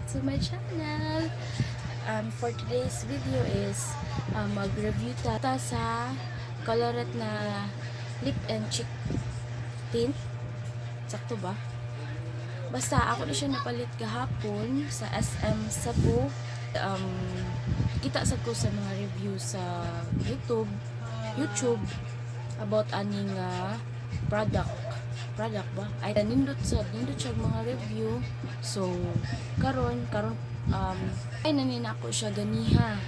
to my channel. For today's video is mag-review tata sa Colorette na lip and cheek tint. Sakto ba? Basta ako na siya napalit kahapon sa SM Cebu. Kita sa ko sa mga review sa YouTube about aning product ba ay nindot siya mga review. So karon ay nanin ako siya ganiha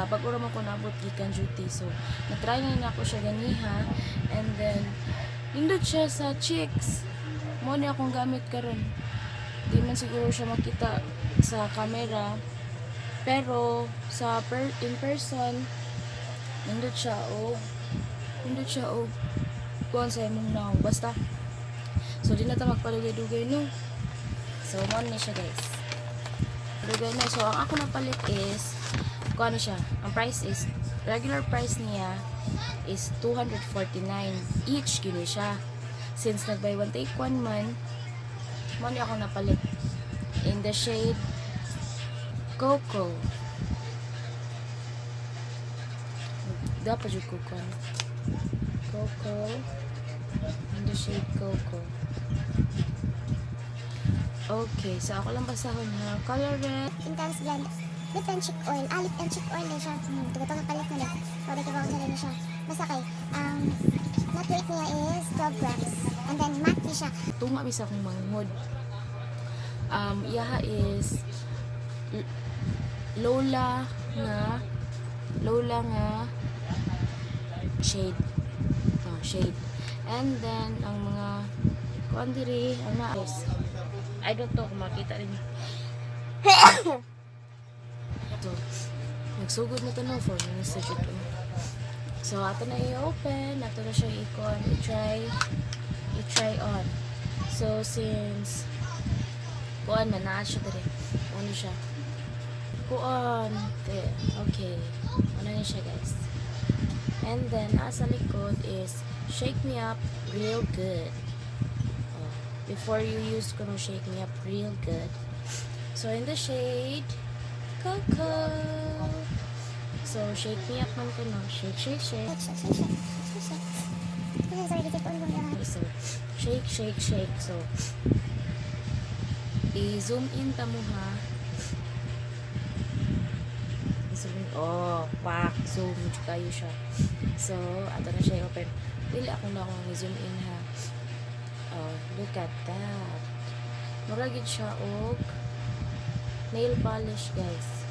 pag ura mo ko nabot gikan duty, so na-try na ako siya ganiha, and then nindot siya sa cheeks mo ni akong gamit karon. Di man siguro siya makita sa camera, pero sa in person nindot siya kuan sa imong now basta. So di na ta magpadugay-dugay no. So mo ni siya guys. Dugay na. So ang ako napalit is kuan siya. Ang price is regular price niya is 249 each gini siya. Since nag-buy one take one man, mo ni ako napalit in the shade Coco. Dapat jud Coco in the shade Coco. Okay, so ako lang basahon ha. Colorette Intense Blend Lip and Cheek Oil. Lip and Cheek Oil na siya. Tugatong palit na lang. Pwede ka bang na siya. Basta kay, net weight niya is 12 grams. And then matte siya. tunga bisa akong manghod. Iyaha is Lola nga shade. Shade. And then ang mga kuan diri ang naayos. I don't know kung makita rin. So, nagsugod na to no for minutes sa dito. So, ato na i-open, ato na siya i-con, i-try on. So, since kuan man na siya diri. Ano siya? Kuan. Okay. Ano na siya guys. And then, sa likod is Shake Me Up Real Good. Before you use kuno Shake Me Up Real Good. So, in the shade Coco. So, shake me up man kuno. Shake. So, shake. So, i-zoom in ta mo ha. Pak. Zoom kayo siya. So, ato na siya i-open. Dili ako na akong i-zoom in ha. Look at that. Muragid siya og nail polish guys.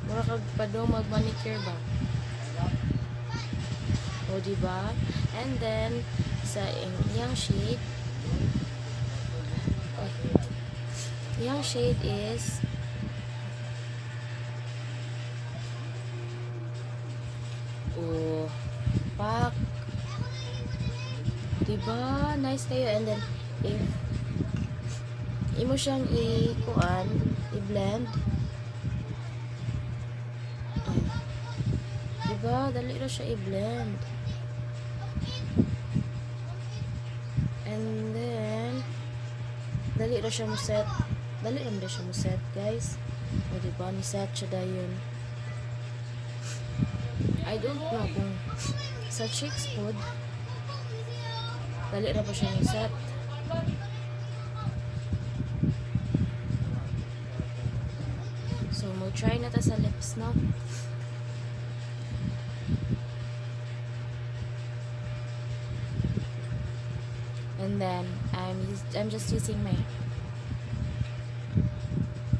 Mura kag padong mag-manicure ba? O diba? And then sa iyang shade is pak. Diba? Nice kayo. And then if imo siyang i-blend. Diba? Dali na siya i-blend. And then dali na siya mo set, guys. O diba? Ni-set siya dayon. I don't know kung sa cheeks food dali na pa siya ni-set. So, mo-try na ta sa lips, no? And then, I'm just using my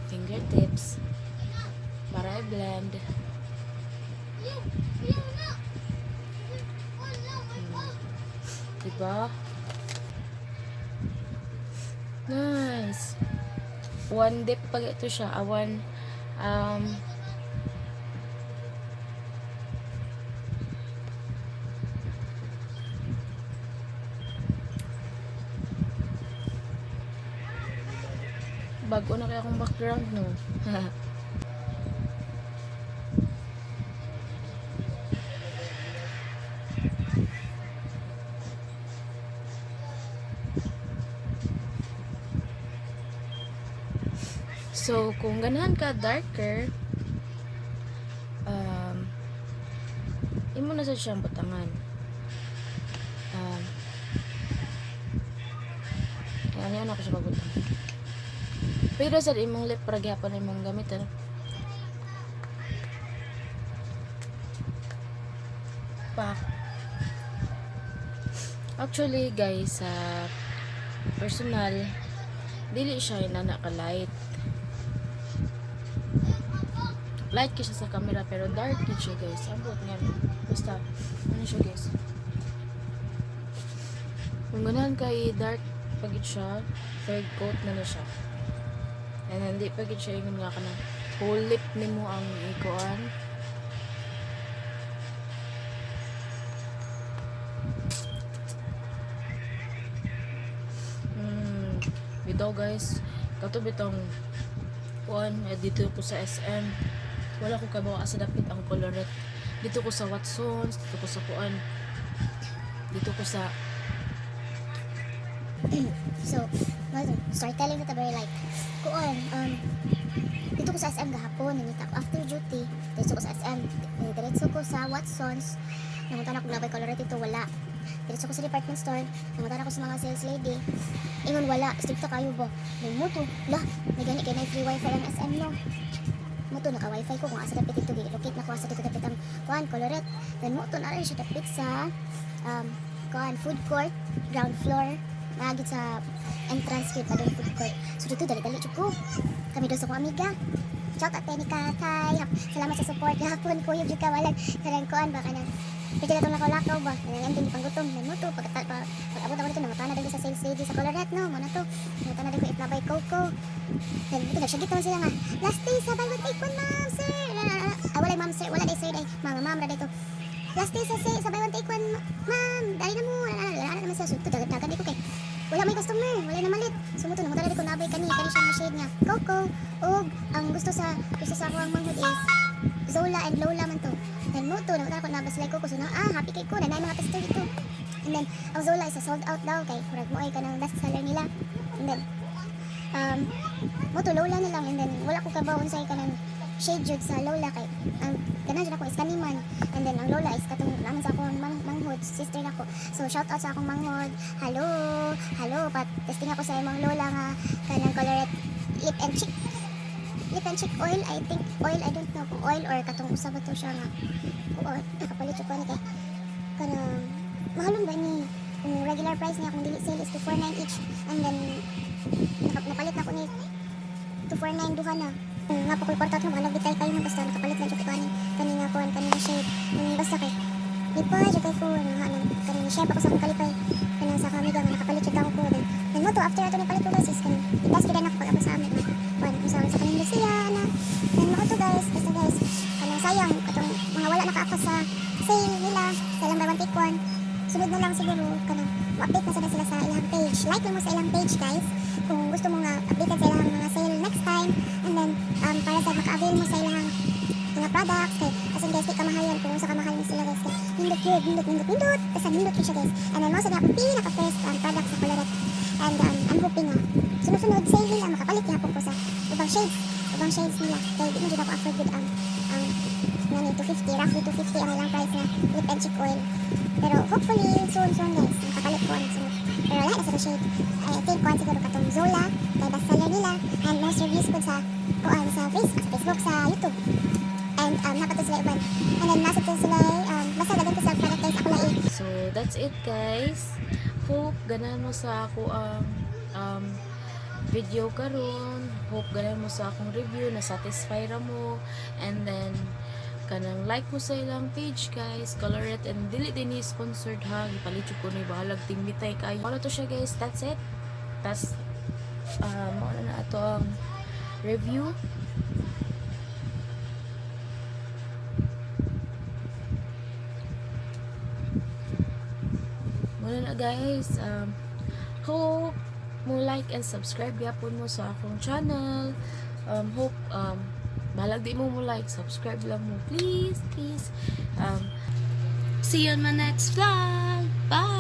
fingertips para i-blend. Diba? Nice. One dip pag ito siya. Bago na kaya akong background, no? So, kung ganahan ka darker, imo na sa siyang butangan. Ayan ako siya pabutang. Pero sa imong lip, para gyapon imong gamitan. Pak. Actually, guys, sa personal, dili siya inana ka light. Light siya sa camera, pero dark siya, guys. Ambot nga. Basta, ano siya, guys. Kung ganahan kay dark pagit siya, third coat na siya. And hindi pagit siya yung nga ka na whole lip ni mo ang ikuan. Bitaw guys, kato bitong kuan, dito ko sa SM. Wala ko kabawa sa dapit ang coloret. Dito ko sa Watsons, dito ko sa kuan. Dito ko sa So, storytelling na very like kuon, dito ko sa SM gahapon, nanita ko after duty, diretso ko sa SM, diretso ko sa Watsons, nangunta na ko nabay coloret ito, wala. Diretso ko sa department store, nangunta na ko sa mga sales lady, ingon wala, stricta kayo ba? May muto, may gani kay na free wifi ang SM no. Muto, naka-wifi ko, kung asa dapit ito, locate na ko asa dito dapit ang kuan, coloret. Then muto na rin siya dapit sa kuan, food court, ground floor, nagit sa entrance gate pa doon food court. So dito dali-dali jud ko. Kami doon sa kong amiga. Shout out ni Katay. Salamat sa support gahapon ko yung ka walag. Karang kuan ba kanang pwede na itong lakaw-lakaw ba? Kanang ending panggutom. May mo to. Pag-abot ako dito, nangutana dito sa sales lady sa Coloret, no? Muna to. Nangutana dito iplabay Coco. Then ito, nagsagit naman sila nga. Last day, sabay, take one, ma'am, sir. Walay, ma'am, sir. Wala day, sir. Day. Ma'am, rada ito. Last day, sabay, take one, ma'am. Dali na mo. Wala naman sila. So, ito, dagan dito kay. Wala may customer, wala na malit. Sumuto na dali ko nabay kani siya nga shade nga. Coco og ang gusto sa ako ang manghod is Zola and Lola man to. Then mo to nangutana ko nabay sila Coco so na happy kay ko na mga tester dito. And then ang Zola is a sold out daw kay murag mo ay kanang best seller nila. And then mo to Lola na lang and then wala ko kabawon sa kanang shade jud sa Lola kay ang ganan jud ako is kaniman and then ang Lola is katong naman sa akong manghod sister nako. So shout out sa akong manghod. Hello pat testing ako sa imong Lola nga kanang coloret lip and cheek oil. I think oil, I don't know kung oil or katong usa ba to siya nga kuon nakapalit ko ni kay kanang mahalon ba ni kung regular price niya kung dili sale is 249 each and then napalit na ko ni 249 duha na. Nga po ko portat mo ano bitay kayo basta nakapalit na jud kanina kuan kanina shade basta kay lipay jud kay ko kanina share pa ko sa akong kalipay kanang sa kamiga nga nakapalit jud ako din then mo to after ato ni palit ko guys is kanang itas kita na ko pag sa amin kuan sa kanina siya na then mo to guys basta guys kanang sayang katong mga wala nakaapas sa sale nila sa ilang buy one take one sunod na lang siguro kanang ma-update na sila sa ilang page. Like lang mo sa ilang page guys kung gusto mo nga update sa ilang mga sale next time and then para sa maka-avail mo sa ilang mga products kay kasi guys di kamahayan kung sa kamahayan mo sila guys kay hindot basta hindot siya guys and then mo sa nga pinaka first product sa Coloret and I'm hoping nga sunod sale nila makapalit yapon ko sa ibang shades nila kay di mo dito ako afford good ang nani 250 roughly 250 ang ilang price na lip and cheek oil pero hopefully soon guys makapalit ko ang sunod pero lahat na sa shade I think kuhan siguro katong Zola kay best seller nila and most reviews ko sa kuhan sa Facebook sa YouTube and napatod sila iban and then nasa to sila basta lagyan ko sa product guys ako lang So that's it guys. Hope ganahan mo sa ako ang video karon. Hope ganahan mo sa akong review na satisfy ra mo and then kanang like mo sa ilang page guys Coloret and dili din ni sponsored ha gipalit ko ni bahalag tingmitay kayo wala to siya guys. That's it. Tas mao na ato ang review. Muna na guys. Hope mo like and subscribe yapon mo sa akong channel. Hope balag di mo like, subscribe lang mo please. See you on my next vlog. Bye.